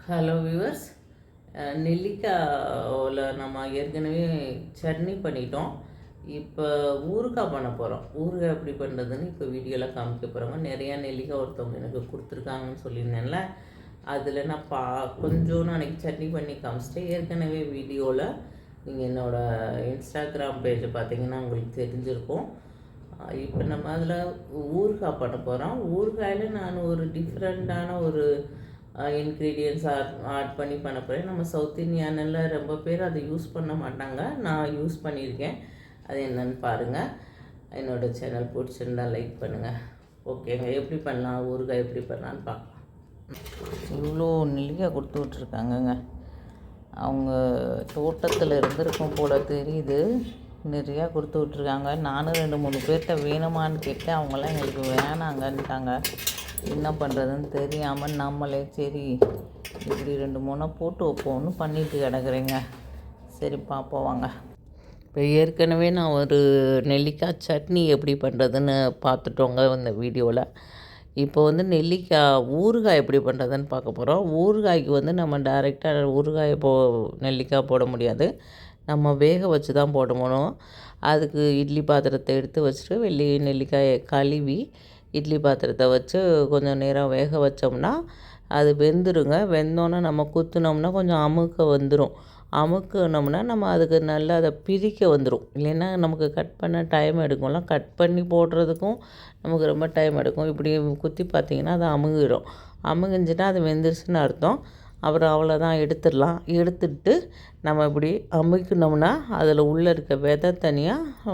Hello viewers. நெல்லிக்காயில் நம்ம ஏற்கனவே சட்னி பண்ணிட்டோம். இப்போ ஊறுகாய் பண்ண போகிறோம். ஊறுகாய் எப்படி பண்ணுறதுன்னு இப்போ வீடியோவில் காமிக்க போகிறோங்க. நிறையா நெல்லிக்காய் ஒருத்தவங்க எனக்கு கொடுத்துருக்காங்கன்னு சொல்லியிருந்தேன்ல, அதில் நான் கொஞ்சோன்னு அன்றைக்கி சட்னி பண்ணி காமிச்சிட்டேன். ஏற்கனவே வீடியோவில் நீங்கள் என்னோடய இன்ஸ்டாகிராம் பேஜை பார்த்தீங்கன்னா உங்களுக்கு தெரிஞ்சிருக்கும். இப்போ நம்ம அதில் ஊறுகாய் பண்ண போகிறோம். ஊறுகாயில் நான் ஒரு டிஃப்ரெண்ட்டான ஒரு இன்க்ரீடியன்ட்ஸ் ஆட் பண்ணி பண்ண போகிறேன். நம்ம சவுத் இந்தியானில் ரொம்ப பேர் அதை யூஸ் பண்ண மாட்டாங்க. நான் யூஸ் பண்ணியிருக்கேன். அது என்னன்னு பாருங்கள். என்னோடய சேனல் பிடிச்சிருந்தால் லைக் பண்ணுங்கள். ஓகேங்க, எப்படி பண்ணலாம், ஊறுகாய் எப்படி பண்ணலான்னு பார்க்கலாம். இவ்வளோ நெல்லிக்காய் கொடுத்து விட்ருக்காங்கங்க. அவங்க தோட்டத்தில் இருந்திருக்கும் போல் தெரியுது. நிறையா கொடுத்து விட்ருக்காங்க. நானும் 2-3 பேர்கிட்ட வேணுமான்னு கேட்டேன். அவங்களாம் எங்களுக்கு வேணாங்கன்ட்டாங்க. என்ன பண்ணுறதுன்னு தெரியாமல் நம்மளே சரி இப்படி 2-3 போட்டு வைப்போம்னு பண்ணிட்டு கிடக்குறேங்க. சரி பார்ப்போம் வாங்க. இப்போ ஏற்கனவே நான் ஒரு நெல்லிக்காய் சட்னி எப்படி பண்ணுறதுன்னு பார்த்துட்டோங்க இந்த வீடியோவில். இப்போ நெல்லிக்காய் ஊறுகாய் எப்படி பண்ணுறதுன்னு பார்க்க போகிறோம். ஊறுகாய்க்கு நம்ம டைரெக்டாக ஊறுகாயை நெல்லிக்காய் போட முடியாது. நம்ம வேக வச்சு தான் போடணும். அதுக்கு இட்லி பாத்திரத்தை எடுத்து வச்சுட்டு நெல்லிக்காயை கழுவி இட்லி பாத்திரத்தை வச்சு கொஞ்சம் நேரம் வேக வச்சோம்னா அது வெந்துருங்க. வெந்தோன்னே நம்ம குத்துனோம்னா கொஞ்சம் அமுக்க வந்துடும். அமுக்குனோம்னா நம்ம அதுக்கு நல்லா அதை பிரிக்க வந்துடும். இல்லைன்னா நமக்கு கட் பண்ண டைம் எடுக்கும்ல. கட் பண்ணி போடுறதுக்கும் நமக்கு ரொம்ப டைம் எடுக்கும். இப்படி குத்தி பார்த்திங்கன்னா அது அமுகிடும். அமுகிஞ்சிட்டா அது வெந்துருச்சுன்னு அர்த்தம். அப்புறம் அவ்வளோதான், எடுத்துடலாம். எடுத்துட்டு நம்ம இப்படி அமுக்கினோம்னா அதில் உள்ளே இருக்க விதை தனியாக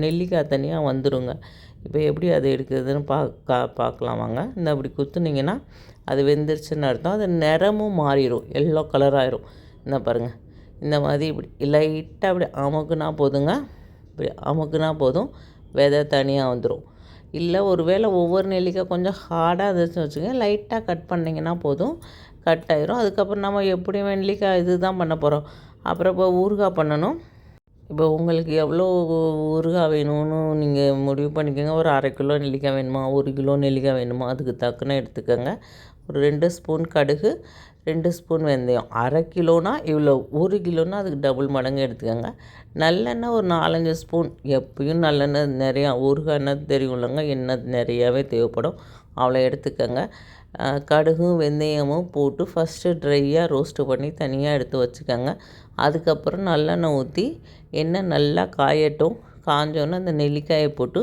நெல்லிக்காய் தனியாக வந்துடுங்க. இப்போ எப்படி அதை எடுக்கிறதுன்னு பார்க்கலாம் வாங்க. இந்த அப்படி குத்துனீங்கன்னா அது வெந்துருச்சுன்னு அர்த்தம். அது நிறமும் மாறிடும், எல்லோ கலராகிடும். இந்த பாருங்கள், இந்த மாதிரி இப்படி லைட்டாக அப்படி அமுக்குனா போதுங்க. இப்படி அமுக்குனா போதும், விதை தனியாக வந்துடும். இல்லை ஒரு வேளை ஒவ்வொரு நெல்லிக்காய் கொஞ்சம் ஹார்டாக இருந்துச்சுன்னு வச்சுக்கோங்க, லைட்டாக கட் பண்ணிங்கன்னா போதும், கட் ஆயிரும். அதுக்கப்புறம் நம்ம எப்படி நெல்லிக்காய் இது தான் பண்ண போகிறோம். அப்புறம் இப்போ ஊறுகாய் பண்ணணும். இப்போ உங்களுக்கு எவ்வளோ ஊறுகாய் வேணும்னு நீங்கள் முடிவு பண்ணிக்கோங்க. ஒரு 1/2 கிலோ நெல்லிக்காய் வேணுமா, 1 கிலோ நெல்லிக்காய் வேணுமா, அதுக்கு தக்கன எடுத்துக்கோங்க. ஒரு 2 ஸ்பூன் கடுகு, 2 ஸ்பூன் வெந்தயம். 1/2 கிலோனா இவ்வளோ, 1 கிலோனா அதுக்கு டபுள் மடங்கு எடுத்துக்கோங்க. நல்லெண்ணெய் ஒரு 4-5 ஸ்பூன். எப்பயும் நல்லெண்ணெய் நிறையா, ஊறுகாய் எண்ணெய் தெரியும்லங்க, எண்ணெய் நிறையாவே தேவைப்படும். அவ்வளோ எடுத்துக்கோங்க. கடுகும் வெந்தயமும் போட்டு ஃபஸ்ட்டு ட்ரையாக ரோஸ்ட்டு பண்ணி தனியாக எடுத்து வச்சுக்கோங்க. அதுக்கப்புறம் நல்லெண்ணெய் ஊற்றி எண்ணெய் நல்லா காயட்டும். காஞ்சோன்னே அந்த நெல்லிக்காயை போட்டு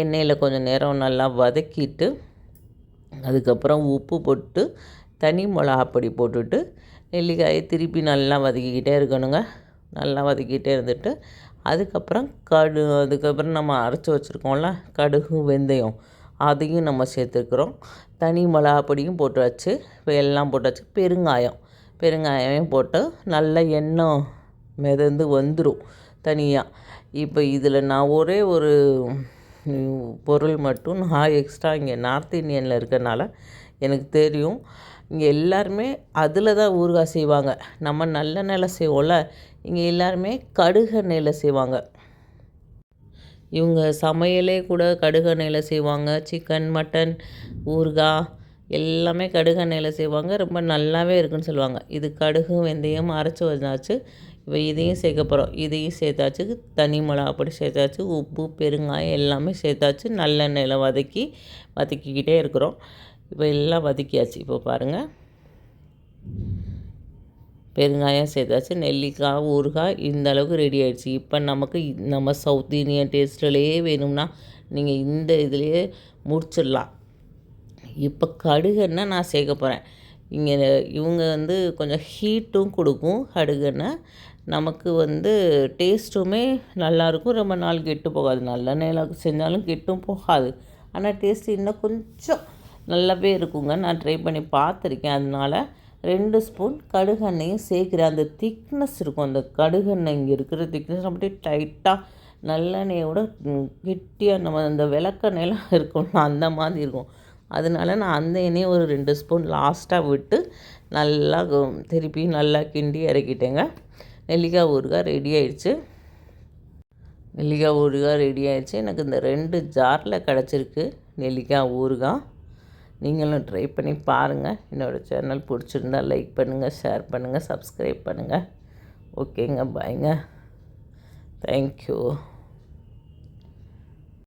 எண்ணெயில் கொஞ்சம் நேரம் நல்லா வதக்கிட்டு, அதுக்கப்புறம் உப்பு போட்டு தனி மிளகாப்பொடி போட்டுட்டு நெல்லிக்காயை திருப்பி நல்லா வதக்கிக்கிட்டே இருக்கணுங்க. நல்லா வதக்கிட்டே இருந்துட்டு அதுக்கப்புறம் நம்ம அரைச்சி வச்சுருக்கோம்ல கடுகு வெந்தயம், அதையும் நம்ம சேர்த்துக்கிறோம். தனி மிளகாப்பொடியும் போட்டாச்சு. இப்போ எல்லாம் போட்டாச்சு. பெருங்காயம் போட்டு நல்லா எண்ணெய் மிதந்து வந்துடும் தனியாக. இப்போ இதில் நான் ஒரே ஒரு பொருள் மட்டும் நான் எக்ஸ்ட்ரா இங்கே நார்த் இந்தியனில் இருக்கறனால எனக்கு தெரியும். இங்கே எல்லாருமே அதில் தான் ஊறுகாய் செய்வாங்க. நம்ம நல்லெண்ணெயில் செய்வோம்ல, இங்கே எல்லாருமே கடுகெண்ணெயில் செய்வாங்க. இவங்க சமையலே கூட கடுகெண்ணெயில் செய்வாங்க. சிக்கன், மட்டன், ஊறுகாய் எல்லாமே கடுகெண்ணெயில் செய்வாங்க. ரொம்ப நல்லாவே இருக்குன்னு சொல்லுவாங்க. இது கடுகு வெந்தயம் அரைச்சி வச்சாச்சு. இப்போ இதையும் சேர்க்க போகிறோம். இதையும் சேர்த்தாச்சு. தனி மிளகாப்பொடி சேர்த்தாச்சு. உப்பு பெருங்காயம் எல்லாமே சேர்த்தாச்சு. நல்லெண்ணெயில் வதக்கிக்கிட்டே இருக்கிறோம். இப்போ எல்லாம் வதக்கியாச்சு. இப்போ பாருங்கள், பெருங்காயம் சேர்த்தாச்சு. நெல்லிக்காய் ஊறுகாய் இந்த அளவுக்கு ரெடி ஆகிடுச்சு. இப்போ நம்ம சவுத் இந்தியன் டேஸ்ட்லேயே வேணும்னா நீங்கள் இந்த இதுலேயே முடிச்சிடலாம். இப்போ கடுகெண்ணெய் நான் சேர்க்க போகிறேன். இவங்க கொஞ்சம் ஹீட்டும் கொடுக்கும் கடுகெண்ணெய். நமக்கு டேஸ்ட்டுமே நல்லாயிருக்கும். ரொம்ப நாள் கெட்டு போகாது. நல்லெண்ணெயில் செஞ்சாலும் கெட்டும் போகாது. ஆனால் டேஸ்ட்டு இன்னும் கொஞ்சம் நல்லாவே இருக்குங்க. நான் ட்ரை பண்ணி பார்த்துருக்கேன். அதனால் 2 ஸ்பூன் கடுகெண்ணெயும் சேர்க்குறேன். அந்த திக்னஸ் இருக்கும். அந்த கடுகெண்ணெய் இங்கே இருக்கிற திக்னஸ் அப்படியே டைட்டாக நல்லெண்ணெயோட கெட்டியாக நம்ம அந்த விளக்கெண்ணெயெல்லாம் இருக்கும்ல அந்த மாதிரி இருக்கும். அதனால நான் அந்த எண்ணெயை ஒரு 2 ஸ்பூன் லாஸ்ட்டாக விட்டு நல்லா திருப்பி நல்லா கிண்டி இறக்கிட்டேங்க. நெல்லிக்காய் ஊறுகாய் ரெடி ஆயிடுச்சு. எனக்கு இந்த 2 ஜாரில் கிடச்சிருக்கு நெல்லிக்காய் ஊறுகாய். நீங்களும் ட்ரை பண்ணி பாருங்கள். என்னோடய சேனல் பிடிச்சிருந்தா லைக் பண்ணுங்கள், ஷேர் பண்ணுங்கள், சப்ஸ்கிரைப் பண்ணுங்கள். ஓகேங்க, பாய்ங்க. தேங்க்யூ.